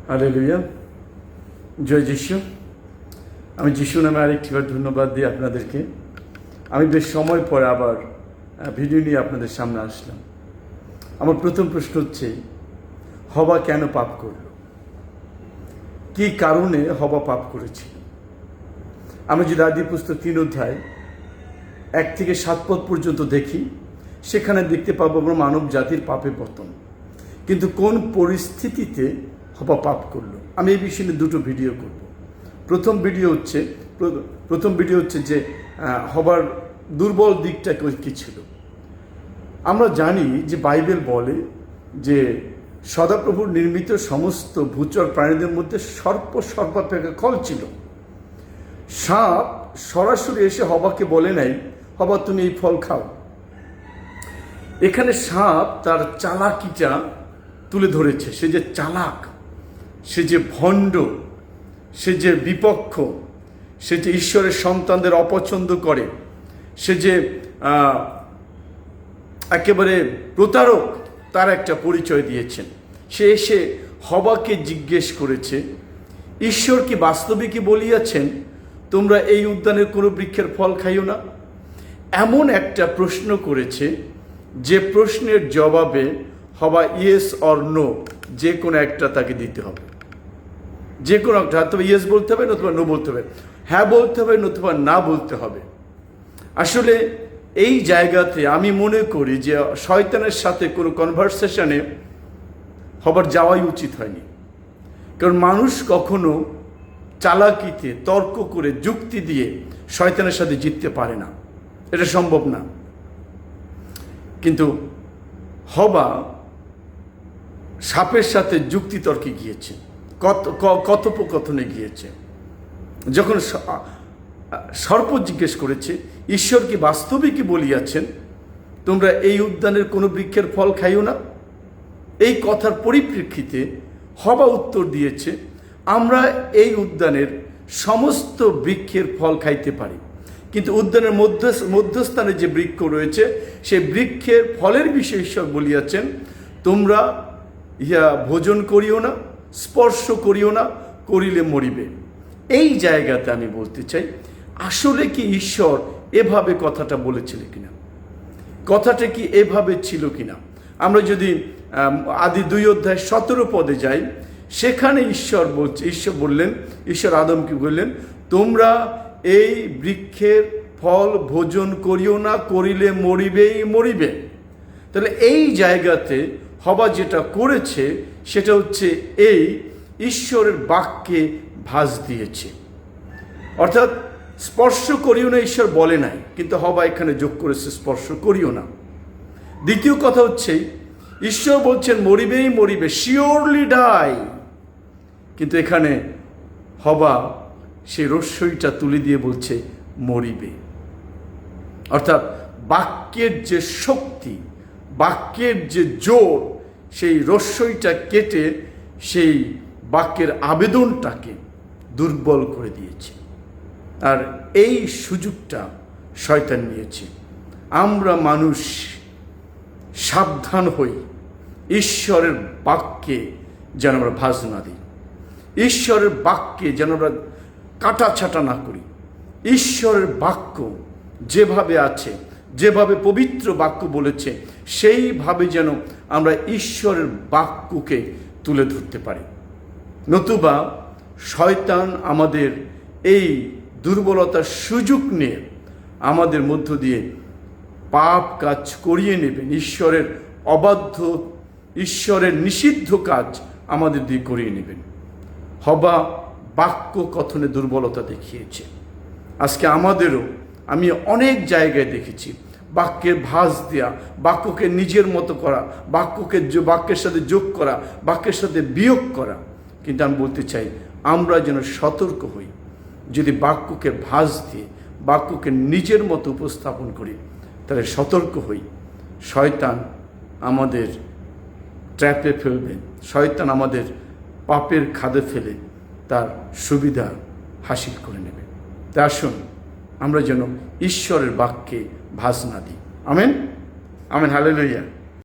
Hallelujah, জয় যিশু। আমি যিশু নামে আরেকটিবার ধন্যবাদ দিই আপনাদেরকে। আমি বেশ সময় পরে আবার ভিডিও নিয়ে আপনাদের সামনে আসলাম। আমার প্রথম প্রশ্ন হচ্ছে, হবা কেন পাপ করল? কি কারণে হবা পাপ করেছিল? আমরা যদি আদি পুস্তক 3 অধ্যায় 1 থেকে 7 পদ পর্যন্ত দেখি, সেখানে দেখতে পাবো আমরা মানব জাতির পাপে পতন। কিন্তু কোন পরিস্থিতিতে হবা পাপ করলো, আমি এই বিষয়ে নিয়ে 2টো ভিডিও করব। প্রথম ভিডিও হচ্ছে যে হবার দুর্বল দিকটা কি ছিল। আমরা জানি যে বাইবেল বলে যে সদাপ্রভুর নির্মিত সমস্ত ভূচর প্রাণীদের মধ্যে সর্বাপেক্ষা খল ছিল। সাপ সরাসরি এসে হবাকে বলে নাই, হবা তুমি এই ফল খাও। এখানে সাপ তার চালাকিটা তুলে ধরেছে। সে যে চালাক, সে যে ভণ্ড, সে যে বিপক্ষ, সে যে ঈশ্বরের সন্তানদের অপছন্দ করে, সে যে একেবারে প্রতারক, তার একটা পরিচয় দিয়েছেন। সে এসে হবাকে জিজ্ঞেস করেছে, ঈশ্বর কি বাস্তবিকই বলিয়াছেন তোমরা এই উদ্যানের কোনো বৃক্ষের ফল খাইও না? এমন একটা প্রশ্ন করেছে যে প্রশ্নের জবাবে হবা ইয়েস অর নো যে কোনো একটা তাকে দিতে হবে। যে কোনো একটা, হয়তো ইয়েস বলতে হবে, নতুবা নো বলতে হবে, হ্যাঁ বলতে হবে, নতুবা না বলতে হবে। আসলে এই জায়গাতে আমি মনে করি যে শয়তানের সাথে কোনো কনভারসেশনে হবার যাওয়াই উচিত হয়নি। কারণ মানুষ কখনো চালাকিতে তর্ক করে যুক্তি দিয়ে শয়তানের সাথে জিততে পারে না, এটা সম্ভব না। কিন্তু হবা সাপের সাথে যুক্তি তর্কে গিয়েছে, কথোপকথনে গিয়েছে। যখন সর্প জিজ্ঞেস করেছে, ঈশ্বর কি বাস্তবিকই বলিয়াছেন তোমরা এই উদ্যানের কোনো বৃক্ষের ফল খাইও না, এই কথার পরিপ্রেক্ষিতে হবা উত্তর দিয়েছে, আমরা এই উদ্যানের সমস্ত বৃক্ষের ফল খাইতে পারি, কিন্তু উদ্যানের মধ্যস্থানে যে বৃক্ষ রয়েছে সেই বৃক্ষের ফলের বিষয়ে ঈশ্বর বলিয়াছেন তোমরা ইহা ভোজন করিও না, স্পর্শ করিও না, করিলে মরিবে। এই জায়গাতে আমি বলতে চাই, আসলে কি ঈশ্বর এভাবে কথাটা বলেছিলেন কিনা, কথাটা কি এভাবে ছিল কিনা। আমরা যদি আদি 2 অধ্যায় 17 পদে যাই, সেখানে ঈশ্বর বললেন, ঈশ্বর আদমকে বললেন, তোমরা এই বৃক্ষের ফল ভোজন করিও না, করিলে মরিবেই মরিবে। তাহলে এই জায়গাতে হবা যেটা করেছে সেটা হচ্ছে এই ঈশ্বরের বাক্যে ভাঁজ দিয়েছে। অর্থাৎ স্পর্শ করিও না ঈশ্বর বলে নাই, কিন্তু হবা এখানে যোগ করেছে স্পর্শ করিও না। দ্বিতীয় কথা হচ্ছে ঈশ্বর বলছেন মরিবেই মরিবে, শিওরলি ডাই, কিন্তু এখানে হবা সেই রস্যইটা তুলে দিয়ে বলছে মরিবে। অর্থাৎ বাক্যের যে শক্তি, বাক্যের যে জোর, সেই রস্যইটা কেটে সেই বাক্যের আবেদনটাকে দুর্বল করে দিয়েছে। আর এই সুযোগটা শয়তান নিয়েছে। আমরা মানুষ সাবধান হই, ঈশ্বরের বাক্যে যেন আমরা ভাঁজ না দিই, ঈশ্বরের বাক্যে যেন আমরা কাটাছাটা না করি। ঈশ্বরের বাক্য যেভাবে আছে, যেভাবে পবিত্র বাক্য বলেছে, সেইভাবে যেন আমরা ঈশ্বরের বাক্যকে তুলে ধরতে পারি। নতুবা শয়তান আমাদের এই দুর্বলতার সুযোগ নিয়ে আমাদের মধ্য দিয়ে পাপ কাজ করিয়ে নেবেন। ঈশ্বরের অবাধ্য, ঈশ্বরের নিষিদ্ধ কাজ আমাদের দিয়ে করিয়ে নেবেন। হবা বাক্য কথনে দুর্বলতা দেখিয়েছে। আজকে আমাদেরও আমি অনেক জায়গায় দেখেছি বাক্যের ভাঁজ দেওয়া, বাক্যকে নিজের মতো করা, বাক্যের সাথে যোগ করা, বাক্যের সাথে বিয়োগ করা। কিন্তু আমি বলতে চাই, আমরা যেন সতর্ক হই। যদি বাক্যকে ভাঁজ দিয়ে বাক্যকে নিজের মতো উপস্থাপন করি, তাহলে সতর্ক হই, শয়তান আমাদের ট্র্যাপে ফেলবে, শয়তান আমাদের পাপের খাদে ফেলে তার সুবিধা হাসিল করে নেবে। তাই আসুন আমরা যেন ঈশ্বরের বাক্যে ভাঁজ না দিই। Amen, amen, hallelujah.